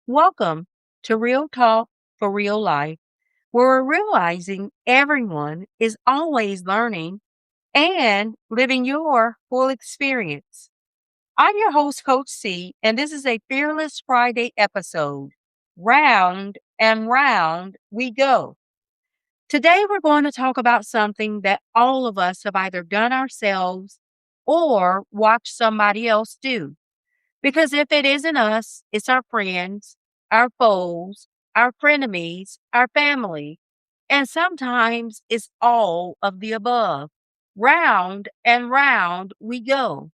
Welcome to Real Talk for Real Life, where we're realizing everyone is always learning and living your full experience. I'm your host, Coach C, and this is a Fearless Friday episode. Round and round we go. Today, we're going to talk about something that all of us have either done ourselves or watched somebody else do. Because if it isn't us, it's our friends, our foes, our frenemies, our family. And sometimes it's all of the above. Round and round we go.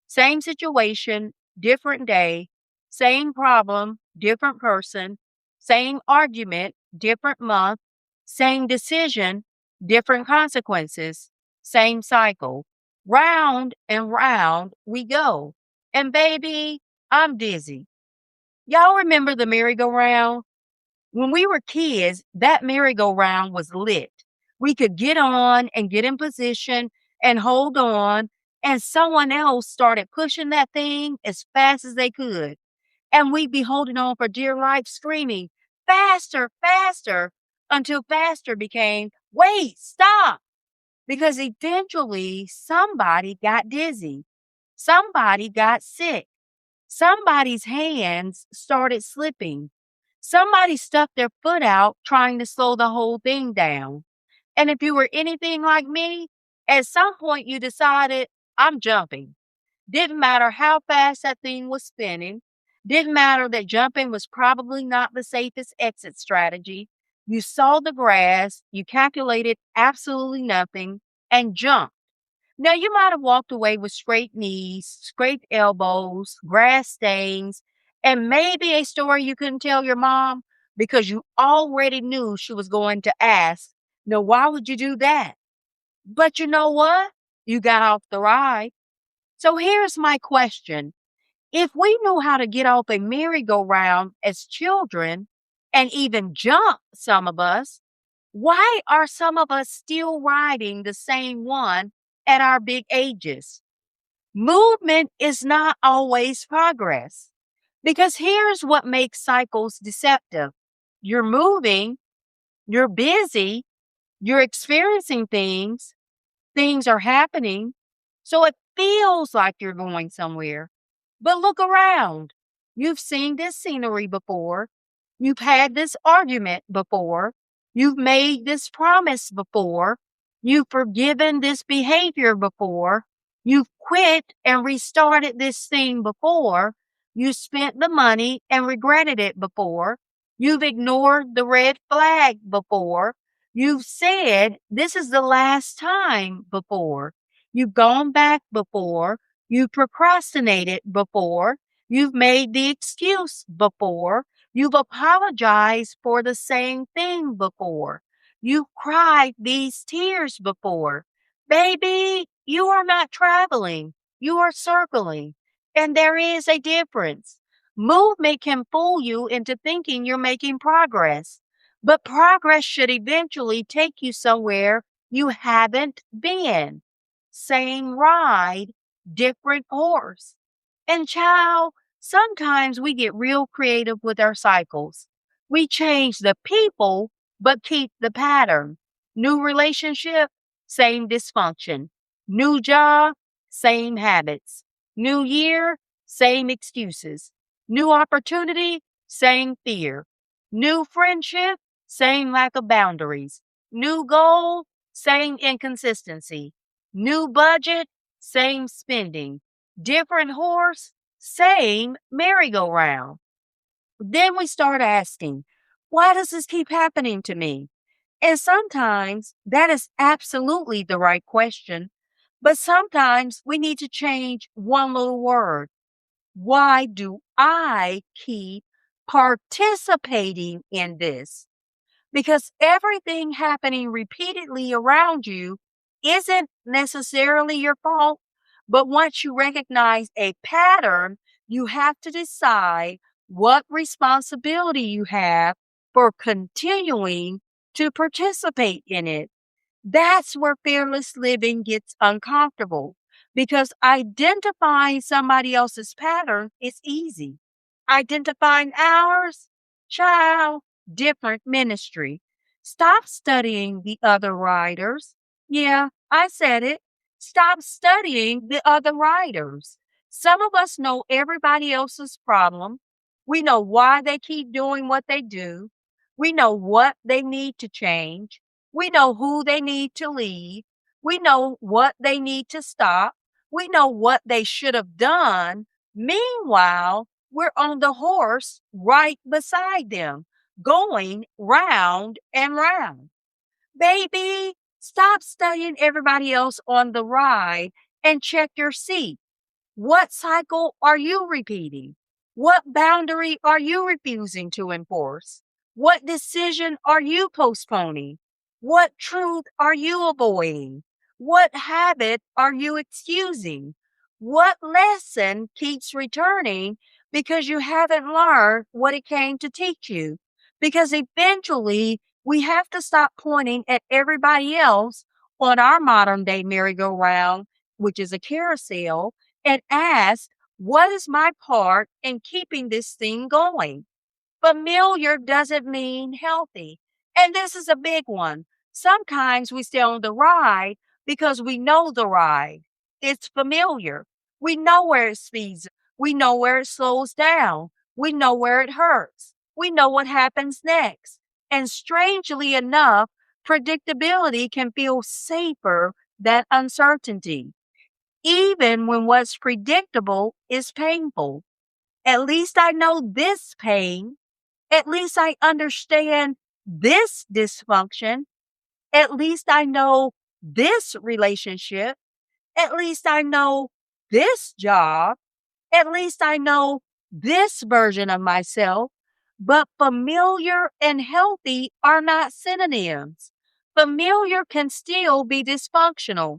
Same situation, different day. Same problem, different person. Same argument, different month. Same decision, different consequences. Same cycle. Round and round we go. And baby, I'm dizzy. Y'all remember the merry-go-round? When we were kids, that merry-go-round was lit. We could get on and get in position and hold on, and someone else started pushing that thing as fast as they could. And we'd be holding on for dear life, screaming, faster, faster, until faster became, wait, stop. Because eventually somebody got dizzy. Somebody got sick. Somebody's hands started slipping. Somebody stuck their foot out trying to slow the whole thing down. And if you were anything like me, at some point you decided, I'm jumping. Didn't matter how fast that thing was spinning. Didn't matter that jumping was probably not the safest exit strategy. You saw the grass, you calculated absolutely nothing, and jumped. Now, you might have walked away with scraped knees, scraped elbows, grass stains, and maybe a story you couldn't tell your mom because you already knew she was going to ask, no, why would you do that? But you know what? You got off the ride. So here's my question. If we knew how to get off a merry-go-round as children and even jump, some of us, why are some of us still riding the same one at our big ages? Movement is not always progress because here's what makes cycles deceptive. You're moving, you're busy, you're experiencing things, things are happening. So it feels like you're going somewhere. But look around. You've seen this scenery before. You've had this argument before. You've made this promise before. You've forgiven this behavior before. You've quit and restarted this thing before. You spent the money and regretted it before. You've ignored the red flag before. You've said this is the last time before. You've gone back before. You've procrastinated before. You've made the excuse before. You've apologized for the same thing before. You've cried these tears before. Baby, you are not traveling. You are circling. And there is a difference. Movement can fool you into thinking you're making progress, but progress should eventually take you somewhere you haven't been. Same ride, different horse. And child, sometimes we get real creative with our cycles. We change the people, but keep the pattern. New relationship, same dysfunction. New job, same habits. New year, same excuses. New opportunity, same fear. New friendship, same lack of boundaries. New goal, same inconsistency. New budget, same spending. Different horse, same merry-go-round. Then we start asking, why does this keep happening to me? And sometimes that is absolutely the right question. But sometimes we need to change one little word. Why do I keep participating in this? Because everything happening repeatedly around you isn't necessarily your fault. But once you recognize a pattern, you have to decide what responsibility you have for continuing to participate in it. That's where fearless living gets uncomfortable because identifying somebody else's pattern is easy. Identifying ours? Child, different ministry. Stop studying the other writers. Yeah, I said it. Stop studying the other writers. Some of us know everybody else's problem. We know why they keep doing what they do. We know what they need to change. We know who they need to leave. We know what they need to stop. We know what they should have done. Meanwhile, we're on the horse right beside them, going round and round. Baby, stop studying everybody else on the ride and check your seat. What cycle are you repeating? What boundary are you refusing to enforce? What decision are you postponing? What truth are you avoiding? What habit are you excusing? What lesson keeps returning because you haven't learned what it came to teach you? Because eventually we have to stop pointing at everybody else on our modern day merry-go-round, which is a carousel, and ask, what is my part in keeping this thing going? Familiar doesn't mean healthy. And this is a big one. Sometimes we stay on the ride because we know the ride. It's familiar. We know where it speeds. We know where it slows down. We know where it hurts. We know what happens next. And strangely enough, predictability can feel safer than uncertainty even when what's predictable is painful. At least I know this pain. At least I understand this dysfunction. At least I know this relationship. At least I know this job. At least I know this version of myself. But familiar and healthy are not synonyms. Familiar can still be dysfunctional.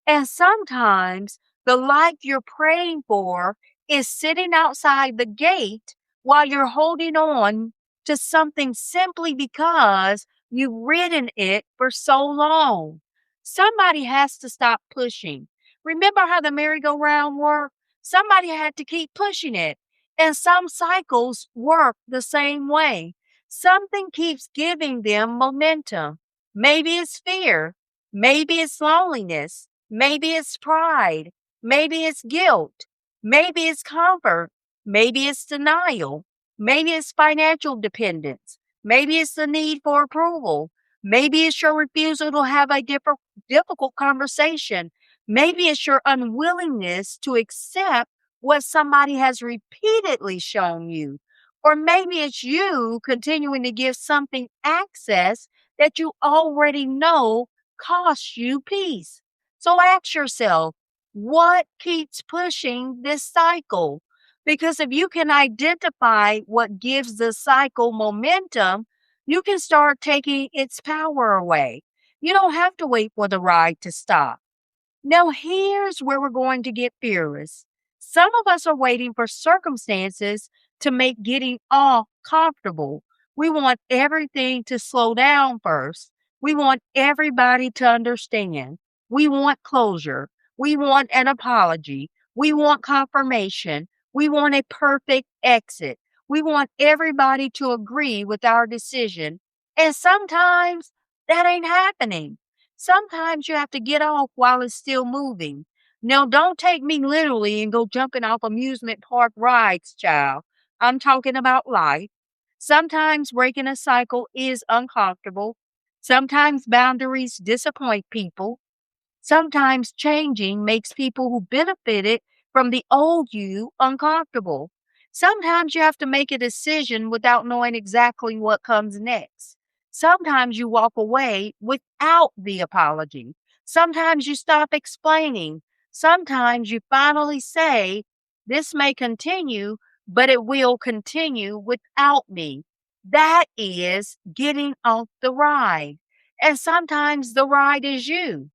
And sometimes the life you're praying for is sitting outside the gate while you're holding on to something simply because you've ridden it for so long. Somebody has to stop pushing. Remember how the merry-go-round worked? Somebody had to keep pushing it. And some cycles work the same way. Something keeps giving them momentum. Maybe it's fear. Maybe it's loneliness. Maybe it's pride. Maybe it's guilt. Maybe it's comfort. Maybe it's denial. Maybe it's financial dependence. Maybe it's the need for approval. Maybe it's your refusal to have a difficult conversation. Maybe it's your unwillingness to accept what somebody has repeatedly shown you. Or maybe it's you continuing to give something access that you already know costs you peace. So ask yourself, what keeps pushing this cycle? Because if you can identify what gives the cycle momentum, you can start taking its power away. You don't have to wait for the ride to stop. Now, here's where we're going to get fearless. Some of us are waiting for circumstances to make getting off comfortable. We want everything to slow down first. We want everybody to understand. We want closure. We want an apology. We want confirmation. We want a perfect exit. We want everybody to agree with our decision. And sometimes that ain't happening. Sometimes you have to get off while it's still moving. Now, don't take me literally and go jumping off amusement park rides, child. I'm talking about life. Sometimes breaking a cycle is uncomfortable. Sometimes boundaries disappoint people. Sometimes changing makes people who benefited from the old you uncomfortable. Sometimes you have to make a decision without knowing exactly what comes next. Sometimes you walk away without the apology. Sometimes you stop explaining. Sometimes you finally say, this may continue, but it will continue without me. That is getting off the ride. And sometimes the ride is you.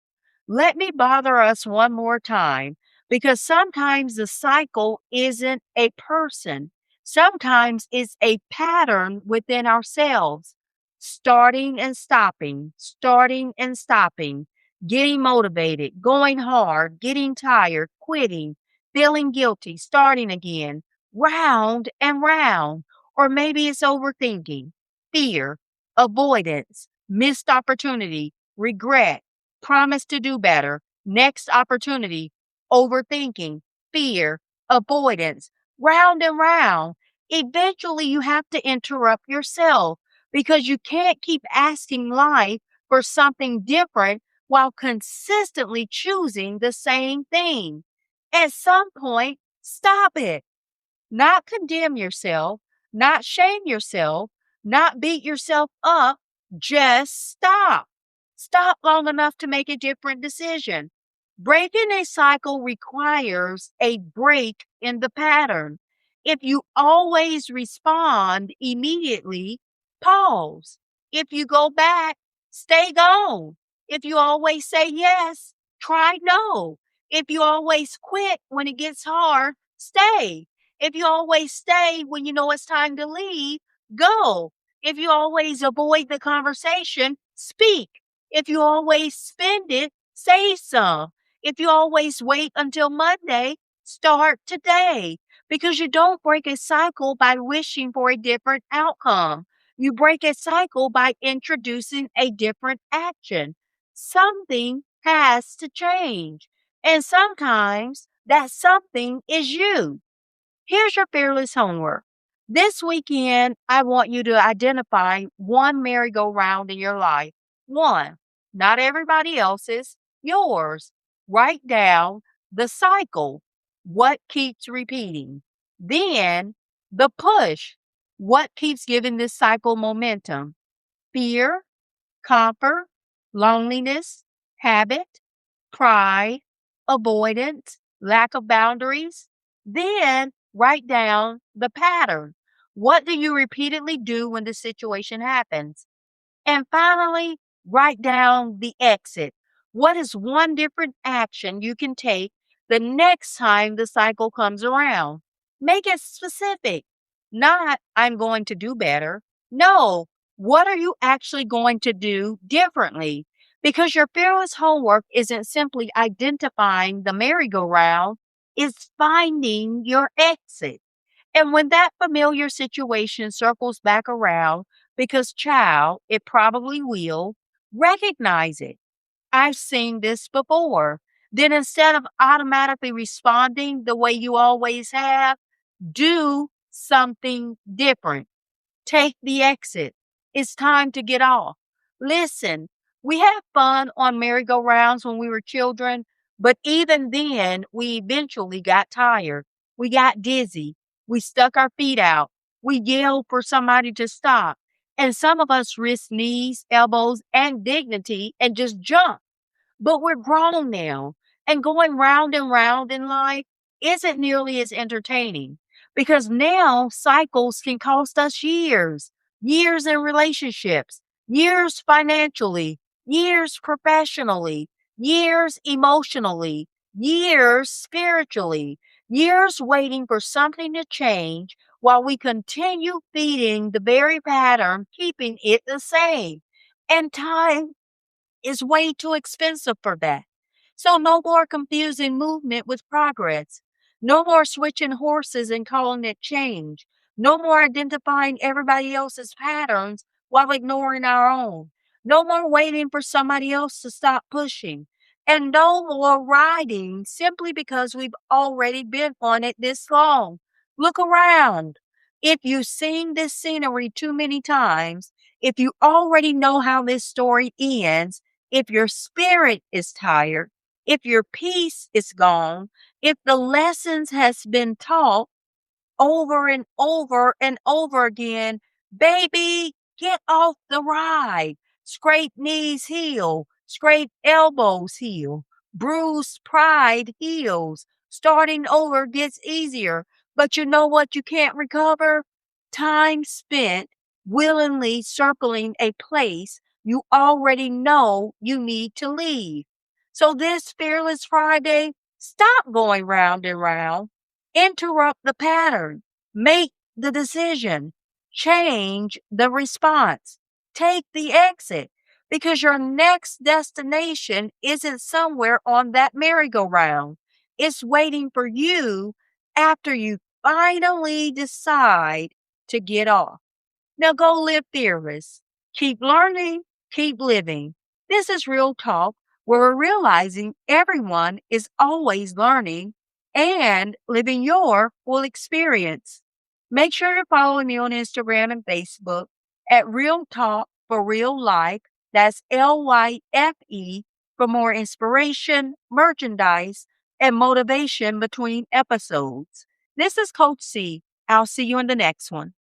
Let me bother us one more time because sometimes the cycle isn't a person. Sometimes it's a pattern within ourselves. Starting and stopping, getting motivated, going hard, getting tired, quitting, feeling guilty, starting again, round and round. Or maybe it's overthinking, fear, avoidance, missed opportunity, regret, promise to do better, next opportunity, overthinking, fear, avoidance, round and round. Eventually, you have to interrupt yourself because you can't keep asking life for something different while consistently choosing the same thing. At some point, stop it. Not condemn yourself, not shame yourself, not beat yourself up. Just stop. Stop long enough to make a different decision. Breaking a cycle requires a break in the pattern. If you always respond immediately, pause. If you go back, stay gone. If you always say yes, try no. If you always quit when it gets hard, stay. If you always stay when you know it's time to leave, go. If you always avoid the conversation, speak. If you always spend it, save some. If you always wait until Monday, start today. Because you don't break a cycle by wishing for a different outcome. You break a cycle by introducing a different action. Something has to change. And sometimes that something is you. Here's your fearless homework. This weekend, I want you to identify one merry-go-round in your life. One, not everybody else's, yours. Write down the cycle, what keeps repeating. Then, the push, what keeps giving this cycle momentum. Fear, comfort, loneliness, habit, pride, avoidance, lack of boundaries. Then write down the pattern. What do you repeatedly do when the situation happens? And finally, write down the exit. What is one different action you can take the next time the cycle comes around? Make it specific. Not, I'm going to do better. No, what are you actually going to do differently? Because your fearless homework isn't simply identifying the merry-go-round, it's finding your exit. And when that familiar situation circles back around, because child, it probably will, recognize it. I've seen this before. Then instead of automatically responding the way you always have, do something different. Take the exit. It's time to get off. Listen, we had fun on merry-go-rounds when we were children, but even then, we eventually got tired. We got dizzy. We stuck our feet out. We yelled for somebody to stop. And some of us risked knees, elbows, and dignity and just jumped. But we're grown now, and going round and round in life isn't nearly as entertaining because now cycles can cost us years, years in relationships, years financially, years professionally, years emotionally, years spiritually, years waiting for something to change while we continue feeding the very pattern, keeping it the same. And time is way too expensive for that. So no more confusing movement with progress. No more switching horses and calling it change. No more identifying everybody else's patterns while ignoring our own. No more waiting for somebody else to stop pushing. And no more riding simply because we've already been on it this long. Look around. If you've seen this scenery too many times, if you already know how this story ends, if your spirit is tired, if your peace is gone, if the lessons has been taught over and over and over again, baby, get off the ride. Scrape knees heal, scrape elbows heal, bruised pride heals. Starting over gets easier, but you know what you can't recover? Time spent willingly circling a place you already know you need to leave. So this Fearless Friday, stop going round and round. Interrupt the pattern. Make the decision. Change the response. Take the exit because your next destination isn't somewhere on that merry-go-round. It's waiting for you after you finally decide to get off. Now go live fearless. Keep learning, keep living. This is Real Talk, where we're realizing everyone is always learning and living your full experience. Make sure to follow me on Instagram and Facebook at Real Talk for Real Life. That's L.Y.F.E for more inspiration, merchandise, and motivation between episodes. This is Coach C. I'll see you in the next one.